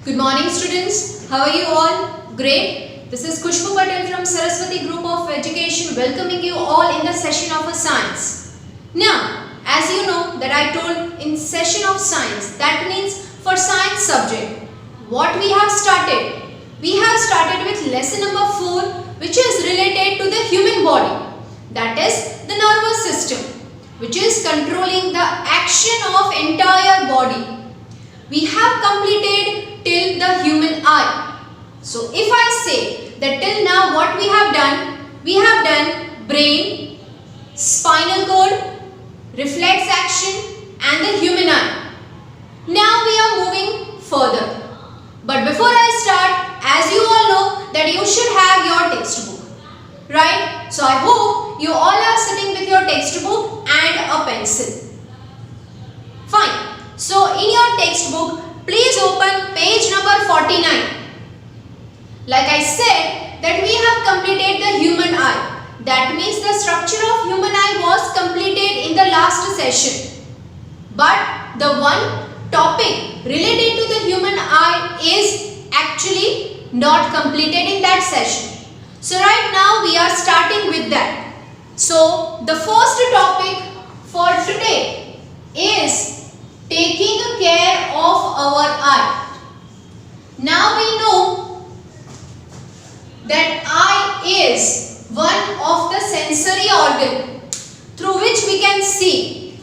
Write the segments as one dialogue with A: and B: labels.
A: Good morning students, how are you all? Great. This is Khushbu Patel from Saraswati Group of Education welcoming you all in the session of a science. Now, as you know that I told in session of science, that means for science subject, what we have started? We have started with lesson number 4 which is related to the human body, that is the nervous system, which is controlling the action of entire body. We have completed till the human eye. So if I say that till now what we have done brain, spinal cord, reflex action and the human eye. Now we are moving further. But before I start, as you all know that you should have your textbook, right? So I hope you all are sitting with your textbook and a pencil. Fine. So in your textbook, please open page number 49. Like I said that we have completed the human eye. That means the structure of human eye was completed in the last session. But the one topic related to the human eye is actually not completed in that session. So right now we are starting with that. So the first topic for today is taking care of our eye. Now we know that eye is one of the sensory organ through which we can see.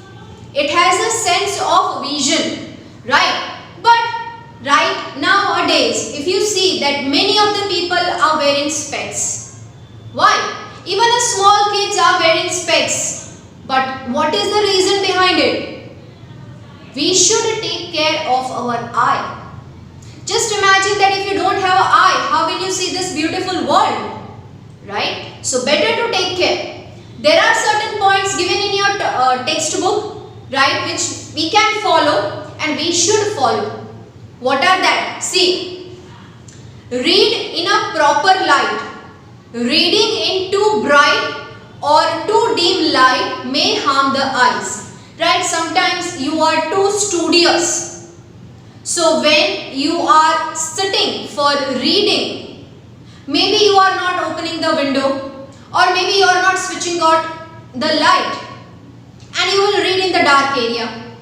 A: It has a sense of vision, right? But right nowadays, if you see that many of the people are wearing specs. Why? Even a small kids are wearing specs. But what is the reason behind it? We should take care of our eye. Just imagine that if you don't have an eye, how will you see this beautiful world? Right? So better to take care. There are certain points given in your textbook, right, which we can follow and we should follow. What are that? See, read in a proper light. Reading in too bright or too dim light may harm the eyes. Right, sometimes you are too studious. So when you are sitting for reading, maybe you are not opening the window or maybe you are not switching out the light and you will read in the dark area.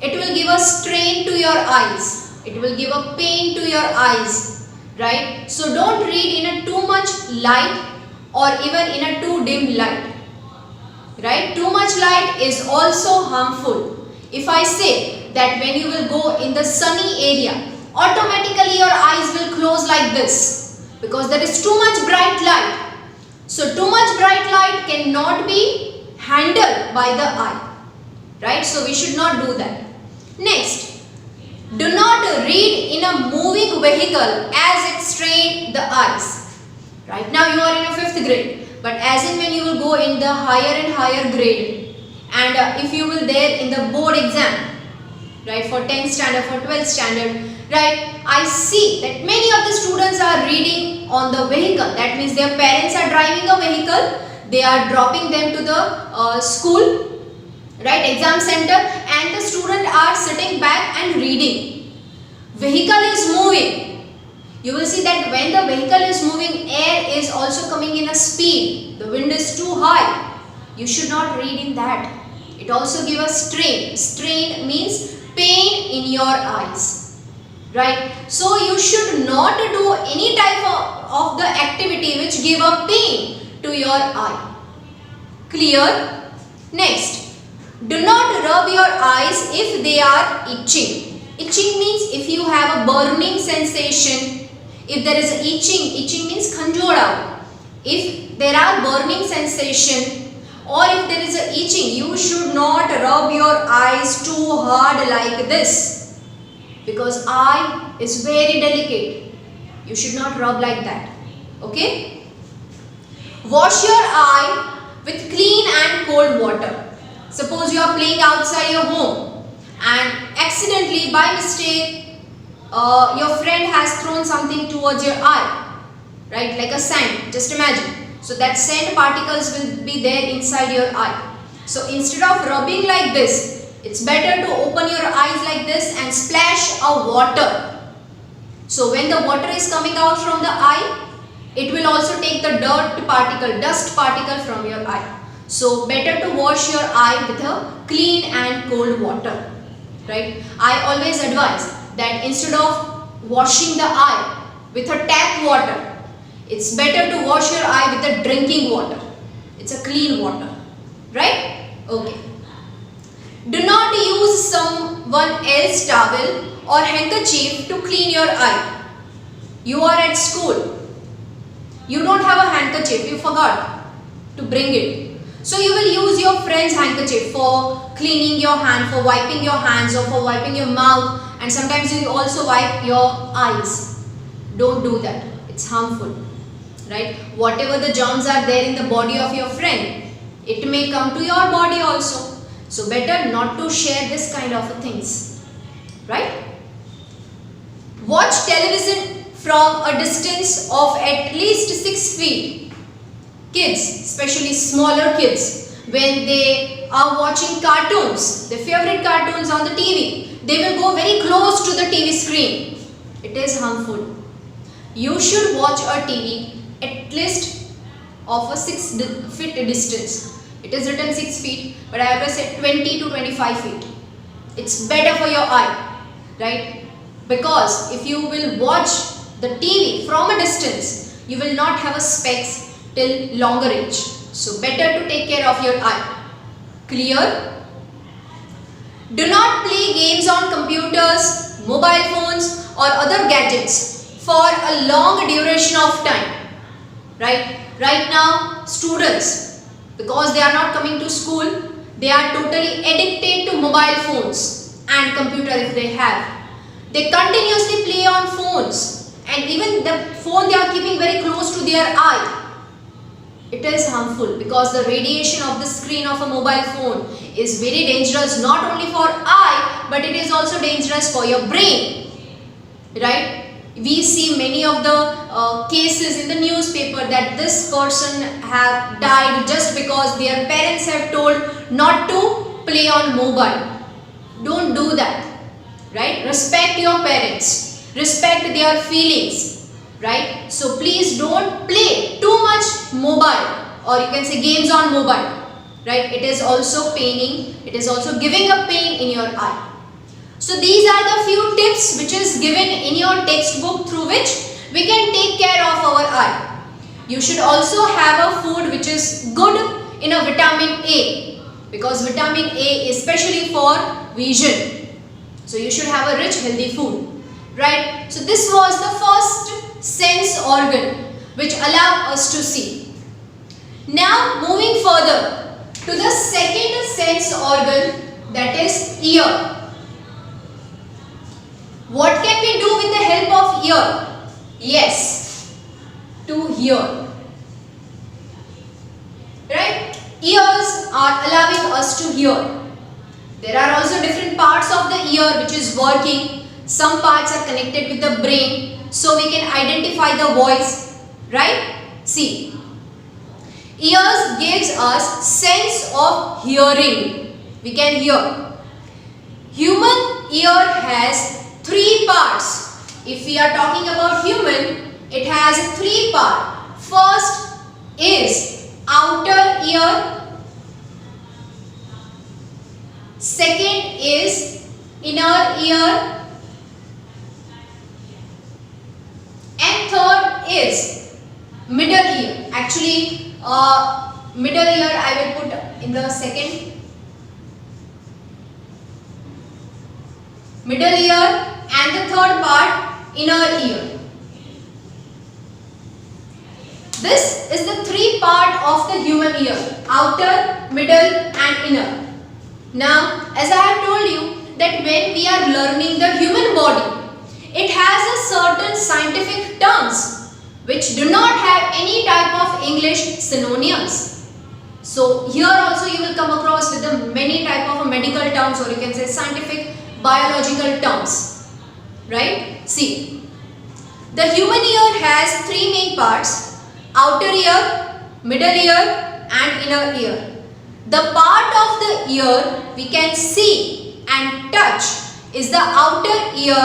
A: It will give a strain to your eyes. It will give a pain to your eyes, right? So don't read in a too much light or even in a too dim light. Right? Too much light is also harmful. If I say that when you will go in the sunny area, automatically your eyes will close like this because there is too much bright light. So too much bright light cannot be handled by the eye. Right? So we should not do that. Next, do not read in a moving vehicle as it strains the eyes. Right now you are in a 5th grade. But as in when you will go in the higher and higher grade and if you will there in the board exam, right, for 10th standard, for 12th standard, right, I see that many of the students are reading on the vehicle. That means their parents are driving a vehicle, they are dropping them to the school, right, exam center, and the students are sitting back and reading. Vehicle is moving. You will see that when the vehicle is moving, air is also coming in a speed. The wind is too high. You should not read in that. It also gives a strain. Strain means pain in your eyes. Right? So you should not do any type of the activity which give a pain to your eye. Clear? Next, do not rub your eyes if they are itching. Itching means if you have a burning sensation. If there is itching means khanjora. If there are burning sensation or if there is a itching, you should not rub your eyes too hard like this. Because eye is very delicate. You should not rub like that. Okay? Wash your eye with clean and cold water. Suppose you are playing outside your home and accidentally by mistake your friend has thrown something towards your eye, right, like a sand, just imagine. So that sand particles will be there inside your eye. So instead of rubbing like this, it's better to open your eyes like this and splash a water So when the water is coming out from the eye, it will also take the dust particle from your eye. So better to wash your eye with a clean and cold water, right? I always advise that instead of washing the eye with a tap water, it's better to wash your eye with a drinking water. It's a clean water, right? Okay. Do not use someone else's towel or handkerchief to clean your eye. You are at school. You don't have a handkerchief. You forgot to bring it. So you will use your friend's handkerchief for cleaning your hand, for wiping your hands or for wiping your mouth, and sometimes you also wipe your eyes. Don't do that. It's harmful, right? Whatever the germs are there in the body of your friend, it may come to your body also. So better not to share this kind of things, right? Watch television from a distance of at least 6 feet. Kids, especially smaller kids, when they are watching cartoons, their favorite cartoons on the TV, they will go very close to the TV screen. It is harmful. You should watch a TV at least of a 6 feet distance. It is written 6 feet, but I have said 20 to 25 feet. It's better for your eye, right? Because if you will watch the TV from a distance, you will not have a specs till longer age. So better to take care of your eye. Clear? Do not play games on computers, mobile phones or other gadgets for a long duration of time. Right now, students, because they are not coming to school, they are totally addicted to mobile phones and computer if they have. They continuously play on phones, and even the phone they are keeping very close to their eye. It is harmful because the radiation of the screen of a mobile phone is very dangerous, not only for eye but it is also dangerous for your brain, right? We see many of the cases in the newspaper that this person have died just because their parents have told not to play on mobile. Don't do that, right? Respect your parents, respect their feelings, right? So please don't play too much mobile, or you can say games on mobile, right? It is also paining, it is also giving a pain in your eye. So these are the few tips which is given in your textbook through which we can take care of our eye. You should also have a food which is good in a vitamin A, because vitamin A is especially for vision. So you should have a rich healthy food, right? So this was the first sense organ which allow us to see. Now moving further to the second sense organ, that is ear. What can we do with the help of ear? Yes, to hear. Right? Ears are allowing us to hear. There are also different parts of the ear which is working. Some parts are connected with the brain, so we can identify the voice. Right? See. Ears gives us sense of hearing. We can hear. Human ear has 3 parts. If we are talking about human, it has 3 parts. First is outer ear. Second is inner ear. And third is middle ear. Actually, middle ear I will put in the second. Middle ear and the third part, inner ear. This is the 3 part of the human ear, outer, middle and inner. Now, as I have told you that when we are learning the human body, it has a certain scientific terms which do not have any type of English synonyms. So here also you will come across with the many type of medical terms, or you can say scientific biological terms. Right? See, the human ear has 3 main parts: outer ear, middle ear and inner ear. The part of the ear we can see and touch is the outer ear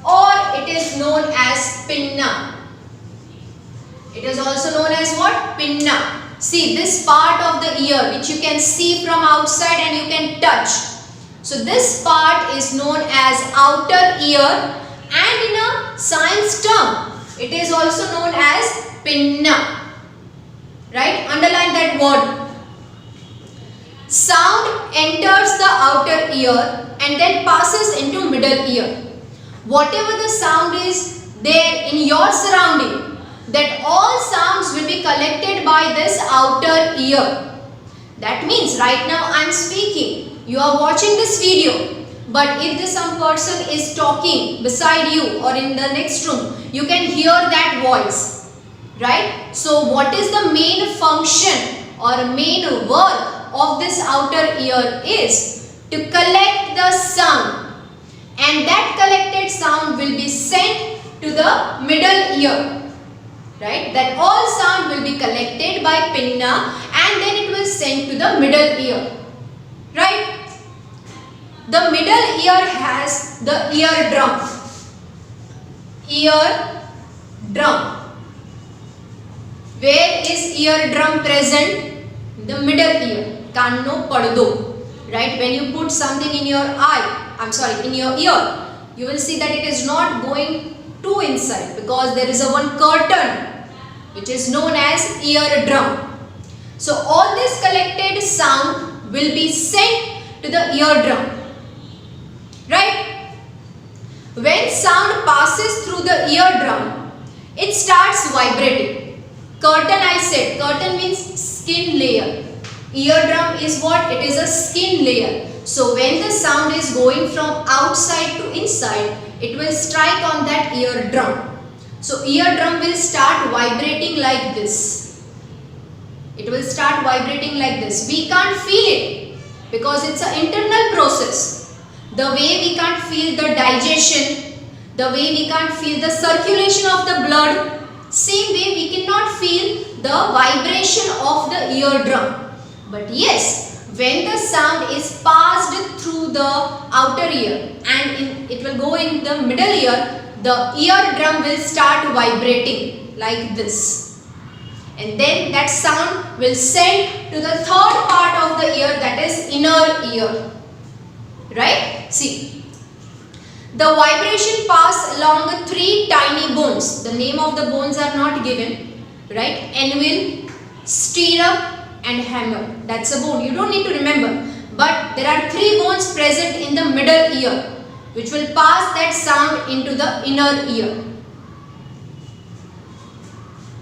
A: or it is known as pinna. It is also known as what? Pinna. See this part of the ear which you can see from outside and you can touch. So this part is known as outer ear, and in a science term it is also known as pinna. Right? Underline that word. Sound enters the outer ear and then passes into middle ear. Whatever the sound is there in your surrounding, that all sounds will be collected by this outer ear. That means right now I am speaking, you are watching this video, but if some person is talking beside you or in the next room, you can hear that voice, right? So what is the main function or main work of this outer ear is to collect the sound, and that collected sound will be sent to the middle ear. Right? That all sound will be collected by pinna and then it will send to the middle ear. Right? The middle ear has the eardrum. Eardrum. Where is eardrum present? The middle ear. Kanno paddo. Right? When you put something in your in your ear, you will see that it is not going too inside because there is a one curtain which is known as eardrum. So all this collected sound will be sent to the eardrum. Right? When sound passes through the eardrum, it starts vibrating. Curtain, I said, curtain means skin layer. Eardrum is what? It is a skin layer. So when the sound is going from outside to inside, it will strike on that eardrum. So eardrum will start vibrating like this. It will start vibrating like this. We can't feel it because it's an internal process. The way we can't feel the digestion, the way we can't feel the circulation of the blood, same way we cannot feel the vibration of the eardrum. But yes, when the sound is passed through the outer ear and it will go in the middle ear, the eardrum will start vibrating like this. And then that sound will send to the third part of the ear, that is inner ear. Right? See. The vibration pass along 3 tiny bones. The name of the bones are not given. Right? Anvil, stirrup and hammer. That's a bone. You don't need to remember. But there are 3 bones present in the middle ear, which will pass that sound into the inner ear,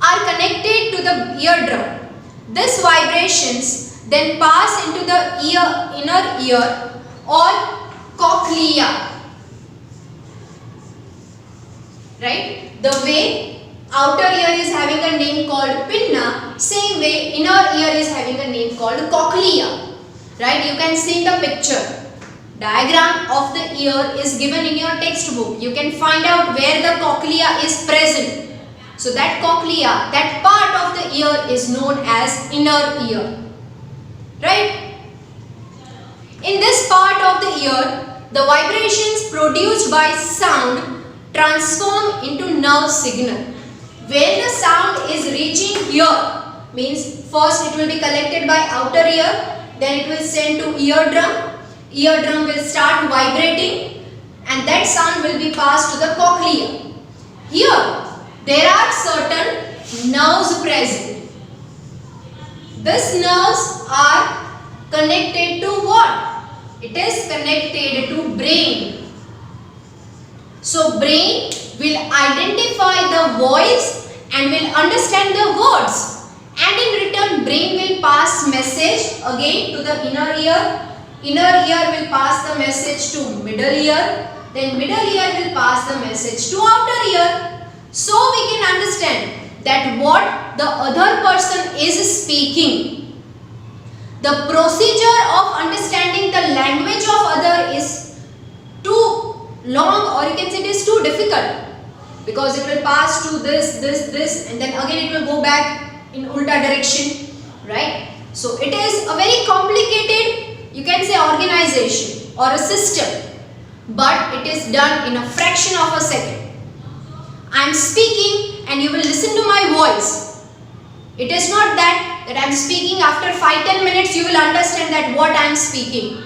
A: are connected to the eardrum. These vibrations then pass into the inner ear or cochlea. Right? The way outer ear is having a name called pinna, same way inner ear is having a name called cochlea. Right? You can see in the picture. Diagram of the ear is given in your textbook. You can find out where the cochlea is present. So that cochlea, that part of the ear is known as inner ear. Right? In this part of the ear, the vibrations produced by sound transform into nerve signal. When the sound is reaching here, means first it will be collected by outer ear, then it will send to eardrum. Eardrum will start vibrating and that sound will be passed to the cochlea. Here, there are certain nerves present. These nerves are connected to what? It is connected to brain. So, brain will identify the voice and will understand the words. And in return, brain will pass message again to the inner ear. Inner ear will pass the message to middle ear, then middle ear will pass the message to outer ear. So we can understand that what the other person is speaking. The procedure of understanding the language of other is too long, or you can say it is too difficult, because it will pass to this and then again it will go back in ulta direction, right? So it is a very complicated, you can say, organization or a system. but it is done in a fraction of a second. I am speaking and you will listen to my voice. It is not that I am speaking after 5-10 minutes you will understand that what I am speaking.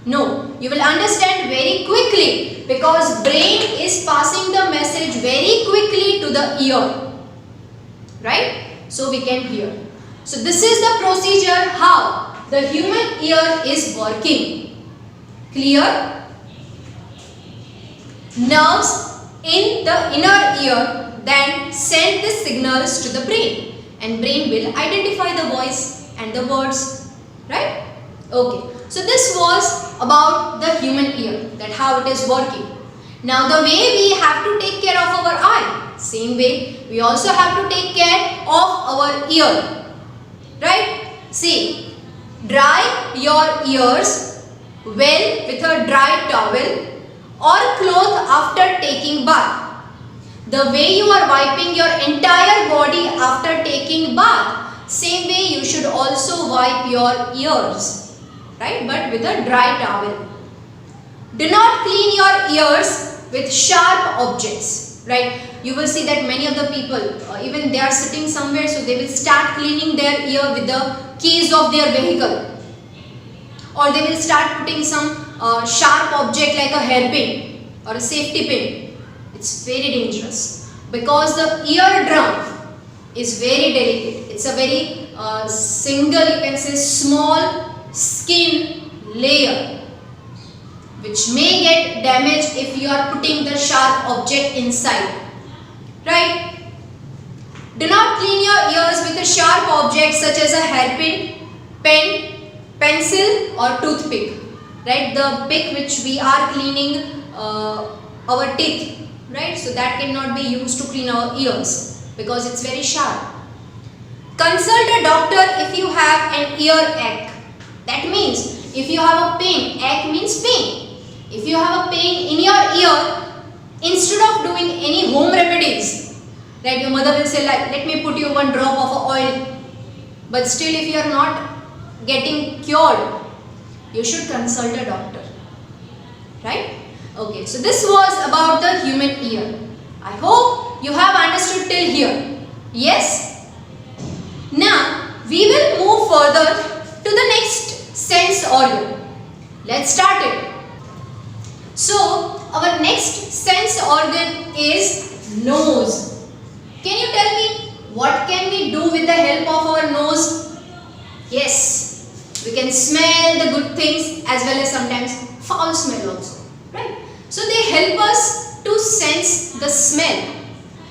A: No, you will understand very quickly because brain is passing the message very quickly to the ear. Right? So we can hear. So this is the procedure how the human ear is working. Clear? Nerves in the inner ear then send the signals to the brain and brain will identify the voice and the words. Right? Okay. So this was about the human ear, that how it is working. Now the way we have to take care of our eye, same way we also have to take care of our ear. Right? See, dry your ears well with a dry towel or cloth after taking bath. The way you are wiping your entire body after taking bath, same way you should also wipe your ears, right? But with a dry towel. Do not clean your ears with sharp objects, right? You will see that many of the people, even they are sitting somewhere, so they will start cleaning their ear with the keys of their vehicle. Or they will start putting some sharp object like a hairpin or a safety pin. It's very dangerous because the eardrum is very delicate. It's a very single, you can say, small skin layer which may get damaged if you are putting the sharp object inside. Right? Do not clean your ears with a sharp object such as a hairpin, pen, pencil or toothpick. Right? The pick which we are cleaning our teeth. Right? So that cannot be used to clean our ears because it's very sharp. Consult a doctor if you have an earache. That means if you have a pain, ache means pain. If you have a pain in your ear, instead of doing any home remedies, right, your mother will say like, let me put you one drop of oil. But still if you are not getting cured, you should consult a doctor. Right? Okay, so this was about the human ear. I hope you have understood till here. Yes? Now, we will move further to the next sense organ. Let's start it. So, our next sense organ is nose. Can you tell me what can we do with the help of our nose? Yes, we can smell the good things as well as sometimes foul smell also. Right? So, they help us to sense the smell.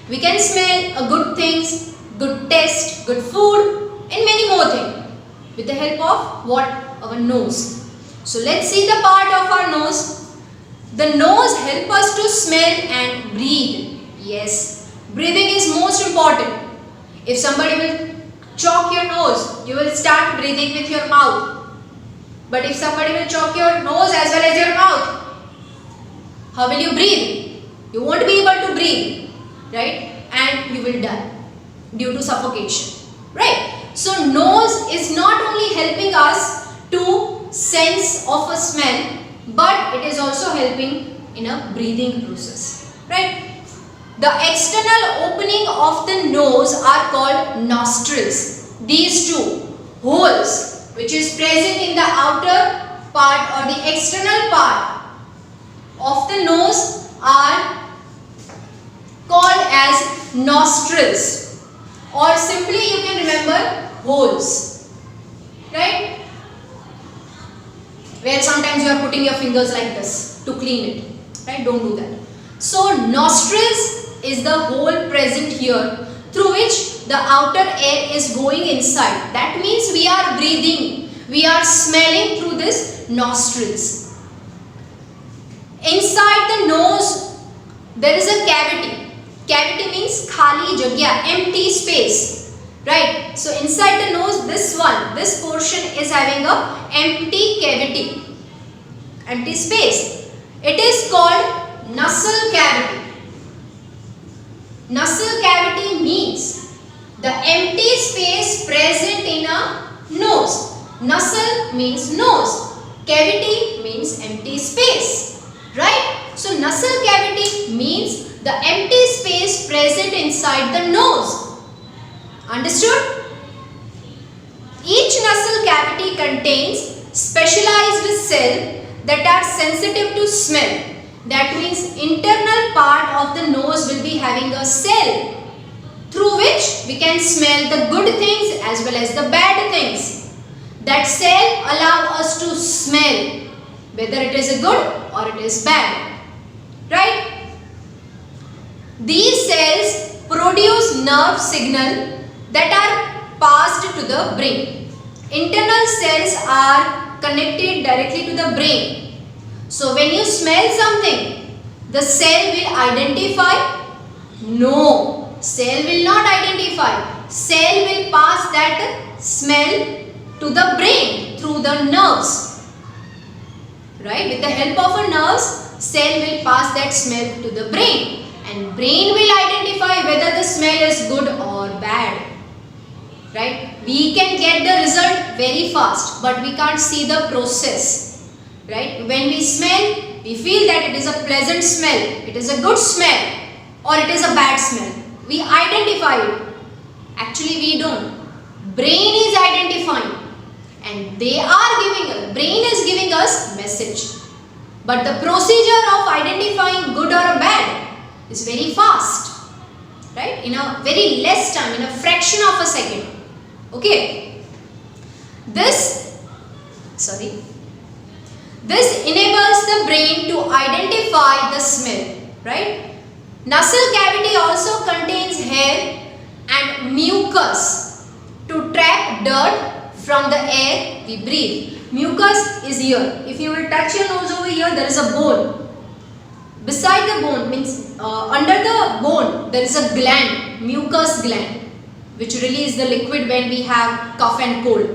A: We can smell good things, good taste, good food and many more things with the help of what? Our nose. So, let's see the part of our nose. The nose helps us to smell and breathe. Yes, breathing is most important. If somebody will choke your nose, you will start breathing with your mouth. But if somebody will choke your nose as well as your mouth, how will you breathe? You won't be able to breathe, right? And you will die due to suffocation, right? So, nose is not only helping us to sense of a smell, but it is also helping in a breathing process, right? The external opening of the nose are called nostrils. These two holes which is present in the outer part or the external part of the nose are called as nostrils, or simply you can remember holes, right? Where sometimes you are putting your fingers like this to clean it, right? Don't do that. So, nostrils is the hole present here through which the outer air is going inside. That means we are breathing, we are smelling through this nostrils. Inside the nose, there is a cavity. Cavity means khali jagya, empty space, right? So, inside the nose, this portion is having a empty cavity, empty space. It is called nasal cavity. Nasal cavity means the empty space present in a nose. Nasal means nose. Cavity means empty space. right? So nasal cavity means the empty space present inside the nose. Understood? Each nasal cavity contains specialized cells that are sensitive to smell. That means internal part of the nose will be having a cell through which we can smell the good things as well as the bad things. That cell allow us to smell whether it is a good or it is bad. Right? These cells produce nerve signal that are passed to the brain. Internal cells are connected directly to the brain. So when you smell something, the cell will identify? No, cell will not identify. Cell will pass that smell to the brain through the nerves. Right? With the help of a nerves, cell will pass that smell to the brain, and brain will identify whether the smell is good or bad. Right? We can get the result very fast, but we can't see the process. Right? When we smell, we feel that it is a pleasant smell, it is a good smell, or it is a bad smell. We identify it. Actually, we don't. Brain is identifying, and brain is giving us message. But the procedure of identifying good or bad is very fast. Right? In a very less time, in a fraction of a second. Okay, this enables the brain to identify the smell, right? Nasal cavity also contains hair and mucus to trap dirt from the air we breathe. Mucus is here. If you will touch your nose over here, there is a bone. Beside the bone means under the bone there is a gland, mucus gland, which release the liquid when we have cough and cold,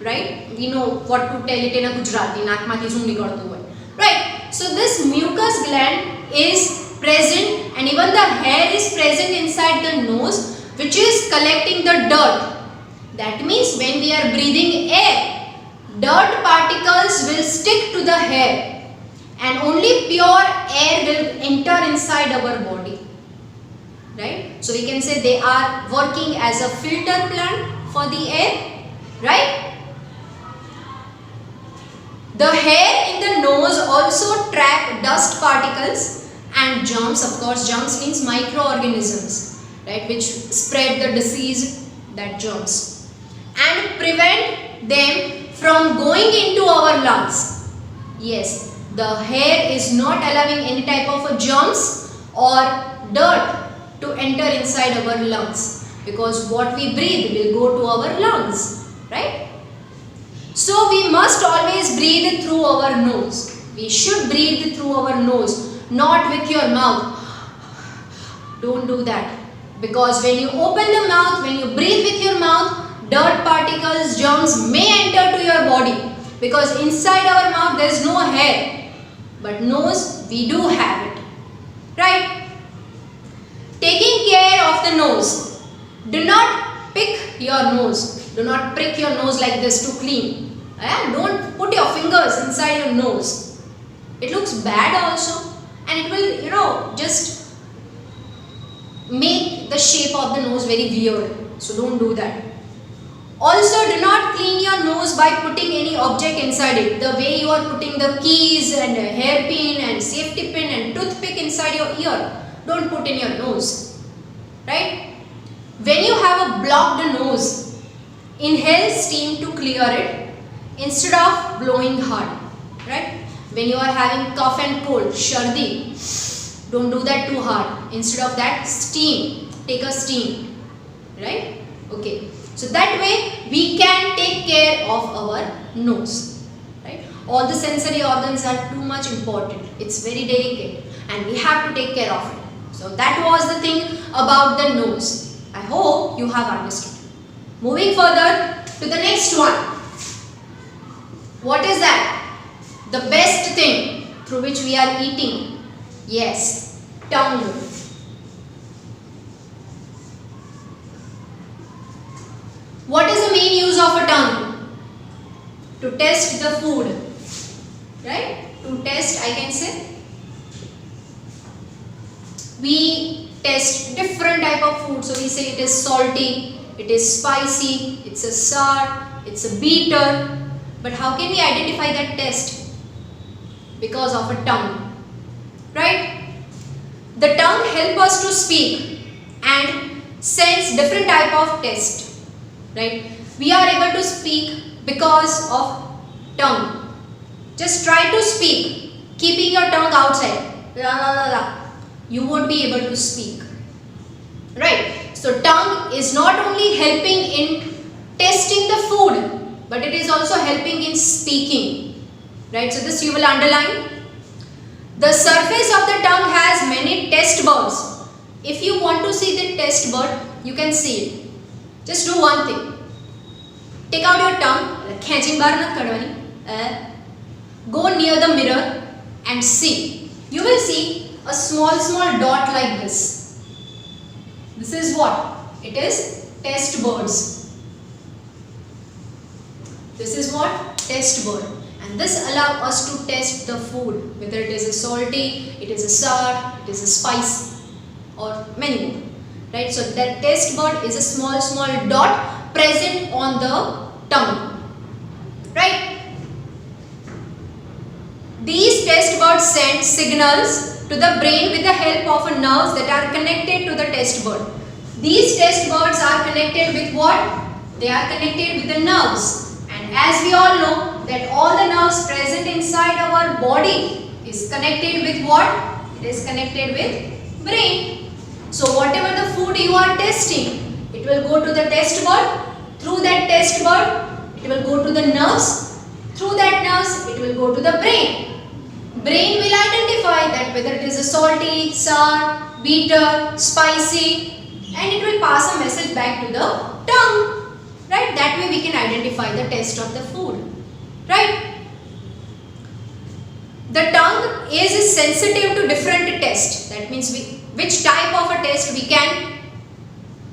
A: right? We know what to tell it in a Gujarati, નાકમાંથી શું નીકળતું હોય, right? So this mucus gland is present, and even the hair is present inside the nose, which is collecting the dirt. That means when we are breathing air, dirt particles will stick to the hair, and only pure air will enter inside our body. Right? So we can say they are working as a filter plant for the air. Right? The hair in the nose also trap dust particles and germs. Of course, germs means microorganisms, right, which spread the disease, that germs, and prevent them from going into our lungs. Yes, the hair is not allowing any type of germs or dirt to enter inside our lungs, because what we breathe will go to our lungs, right? So we must always breathe through our nose. We should breathe through our nose, not with your mouth. Don't do that, because when you open the mouth, when you breathe with your mouth, dirt particles, germs may enter to your body, because inside our mouth there is no hair, but nose we do have it, right? Taking care of the nose. Do not pick your nose. Do not prick your nose like this to clean. Don't put your fingers inside your nose. It looks bad also, and it will, just make the shape of the nose very weird. So don't do that. Also, do not clean your nose by putting any object inside it. The way you are putting the keys and a hairpin and safety pin and toothpick inside your ear, don't put in your nose, right? When you have a blocked nose, inhale steam to clear it instead of blowing hard, right? When you are having cough and cold, shardi, don't do that too hard. Instead of that, steam, take a steam, right? Okay, so that way we can take care of our nose, right? All the sensory organs are too much important. It's very delicate, and we have to take care of it. So that was the thing about the nose. I hope you have understood. Moving further to the next one. What is that? The best thing through which we are eating. Yes, tongue. What is the main use of a tongue? To test the food. Right? To test, I can say. we test different type of food. So we say it is salty, it is spicy, it's a sour, it's a bitter. But how can we identify that taste? Because of a tongue, right? The tongue helps us to speak and sense different type of taste, right? We are able to speak because of tongue. Just try to speak, keeping your tongue outside. La, la, la, la. You won't be able to speak, right? So tongue is not only helping in tasting the food, but it is also helping in speaking, right? So this you will underline. The surface of the tongue has many taste buds. If you want to see the taste bud, you can see it. Just do one thing. Take out your tongue, go near the mirror and see. You will see a small dot like this. This is what? It is taste buds. This is what? Taste bud. And this allows us to taste the food, whether it is a salty, it is a sour, it is a spicy, or many more. Right? So that taste bud is a small dot present on the tongue. Right? These taste buds send signals to the brain with the help of nerves that are connected to the taste bud. These taste buds are connected with what? They are connected with the nerves. And as we all know that all the nerves present inside our body is connected with what? It is connected with brain. So whatever the food you are tasting, it will go to the taste bud. Through that taste bud, it will go to the nerves. Through that nerves, it will go to the brain. Brain will identify that whether it is a salty, sour, bitter, spicy, and it will pass a message back to the tongue. Right? That way we can identify the taste of the food. Right? The tongue is sensitive to different taste. That means which type of a taste we can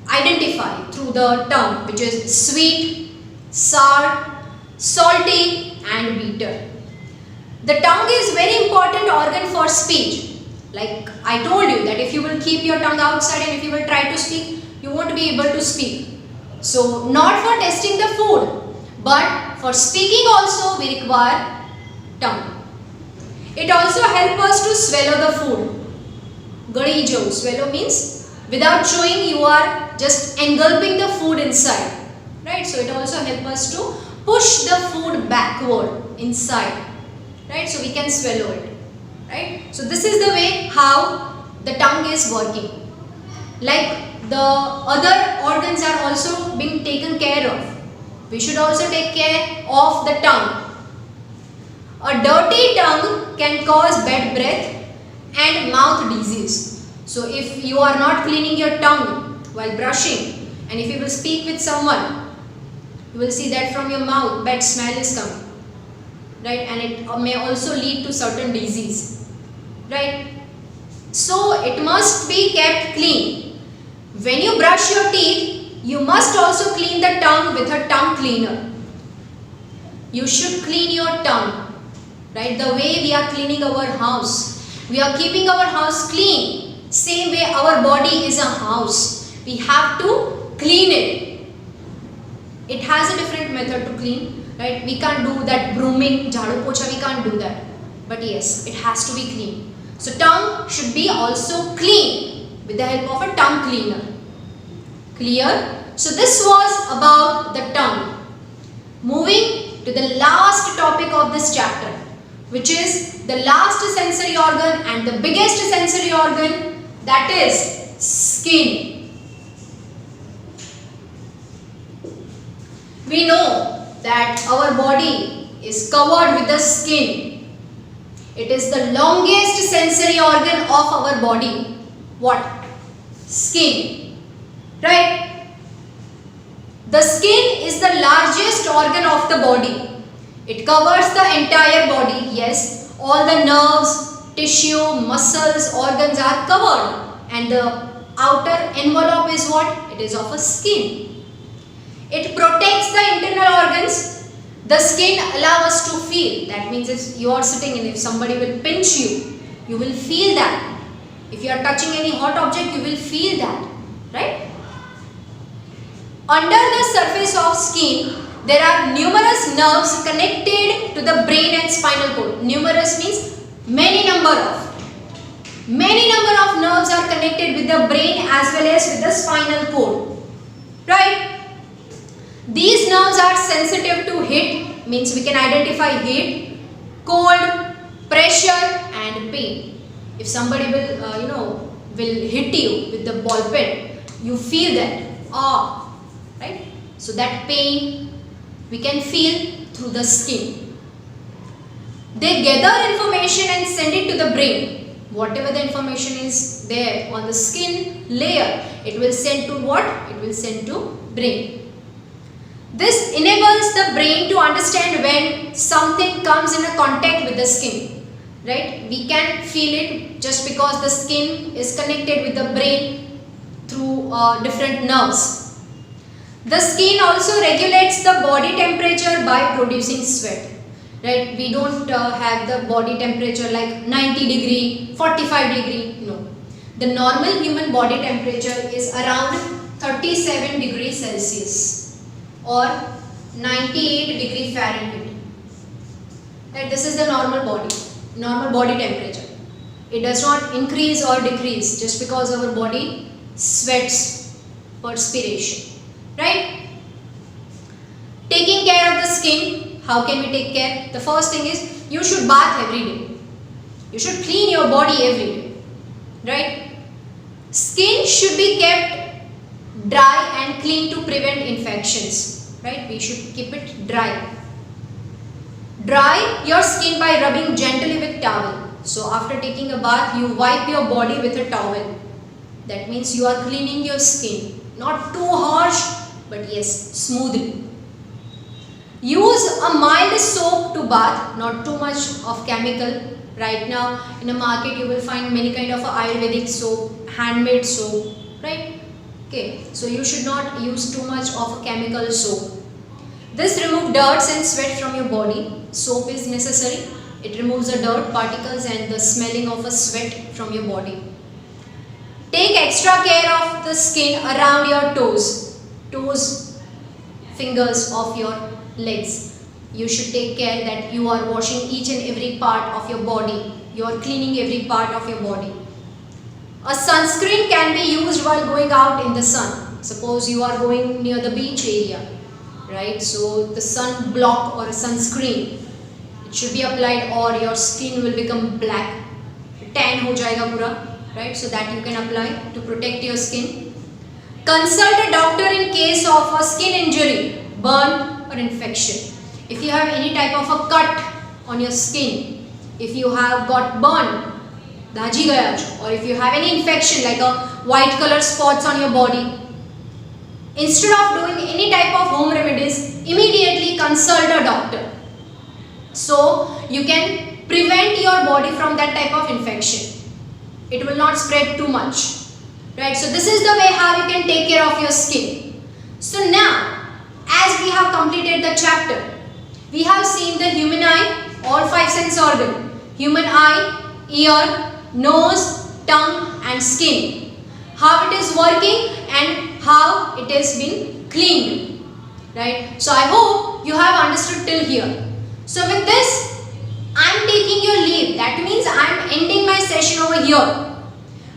A: identify through the tongue, which is sweet, sour, salty and bitter. The tongue is very important organ for speech. Like I told you that if you will keep your tongue outside and if you will try to speak, you won't be able to speak. So not for tasting the food, but for speaking also we require tongue. It also helps us to swallow the food. Gadi jo, swallow means without chewing you are just engulfing the food inside. Right? So it also helps us to push the food backward inside. Right? So we can swallow it. Right? So this is the way how the tongue is working. Like the other organs are also being taken care of. We should also take care of the tongue. A dirty tongue can cause bad breath and mouth disease. So if you are not cleaning your tongue while brushing and if you will speak with someone, you will see that from your mouth bad smell is coming. Right? And it may also lead to certain disease. Right? So it must be kept clean. When you brush your teeth, you must also clean the tongue with a tongue cleaner. You should clean your tongue. Right? The way we are cleaning our house. We are keeping our house clean. Same way our body is a house. We have to clean it. It has a different method to clean. Right? We can't do that brooming, jhadu pocha, we can't do that. But yes, it has to be clean. So tongue should be also clean with the help of a tongue cleaner. Clear? So this was about the tongue. Moving to the last topic of this chapter, which is the last sensory organ and the biggest sensory organ, that is skin. We know that our body is covered with the skin. It is the longest sensory organ of our body. What? Skin. Right? The skin is the largest organ of the body. It covers the entire body. Yes, all the nerves, tissue, muscles, organs are covered. And the outer envelope is what? It is of a skin. It protects the internal organs. The skin allows us to feel. That means if you are sitting and if somebody will pinch you, you will feel that. If you are touching any hot object, you will feel that, right? Under the surface of skin, there are numerous nerves connected to the brain and spinal cord. Numerous means many number of nerves are connected with the brain as well as with the spinal cord, right? These nerves are sensitive to heat, means we can identify heat, cold, pressure and pain. If somebody will will hit you with the ball pen, you feel that right? So that pain we can feel through the skin. They gather information and send it to the brain. Whatever the information is there on the skin layer, it will send to what? It will send to brain. This enables the brain to understand when something comes in a contact with the skin, right? We can feel it just because the skin is connected with the brain through different nerves. The skin also regulates the body temperature by producing sweat. Right, we don't have the body temperature like 90 degree, 45 degree, no. The normal human body temperature is around 37 degrees Celsius or 98 degree Fahrenheit. Right, this is the normal body temperature. It does not increase or decrease just because our body sweats, perspiration, right? Taking care of the skin. How can we take care? The first thing is you should bath every day. You should clean your body every day, right? Skin should be kept dry and clean to prevent infections, right? We should keep it dry. Dry your skin by rubbing gently with towel. So after taking a bath, you wipe your body with a towel. That means you are cleaning your skin. Not too harsh, but yes, smoothly. Use a mild soap to bath, not too much of chemical. Right now in the market you will find many kind of Ayurvedic soap, handmade soap, right? Okay, so you should not use too much of a chemical soap. This removes dirt and sweat from your body. Soap is necessary. It removes the dirt particles and the smelling of a sweat from your body. Take extra care of the skin around your toes, fingers of your legs. You should take care that you are washing each and every part of your body. You are cleaning every part of your body. A sunscreen can be used while going out in the sun. Suppose you are going near the beach area, right? So the sun block or a sunscreen, it should be applied or your skin will become black. Tan ho jayega pura, right? So that you can apply to protect your skin. Consult a doctor in case of a skin injury, burn or infection. If you have any type of a cut on your skin, if you have got burned, daji gaya cho, or if you have any infection like a white color spots on your body, instead of doing any type of home remedies, immediately consult a doctor. So you can prevent your body from that type of infection. It will not spread too much, right? So this is the way how you can take care of your skin. So now, as we have completed the chapter, we have seen the human eye, all 5 sense organ, human eye, ear, nose, tongue and skin, how it is working and how it has been cleaned, right? So I hope you have understood till here. So with this, I am taking your leave. That means I am ending my session over here.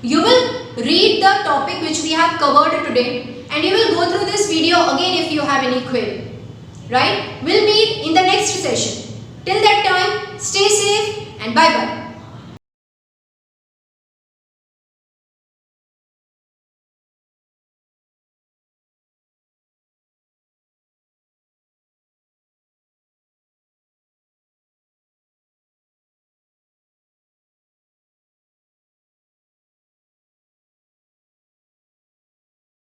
A: You will read the topic which we have covered today and you will go through this video again if you have any query, right? We'll meet in the next session. Till that time, stay safe and bye-bye.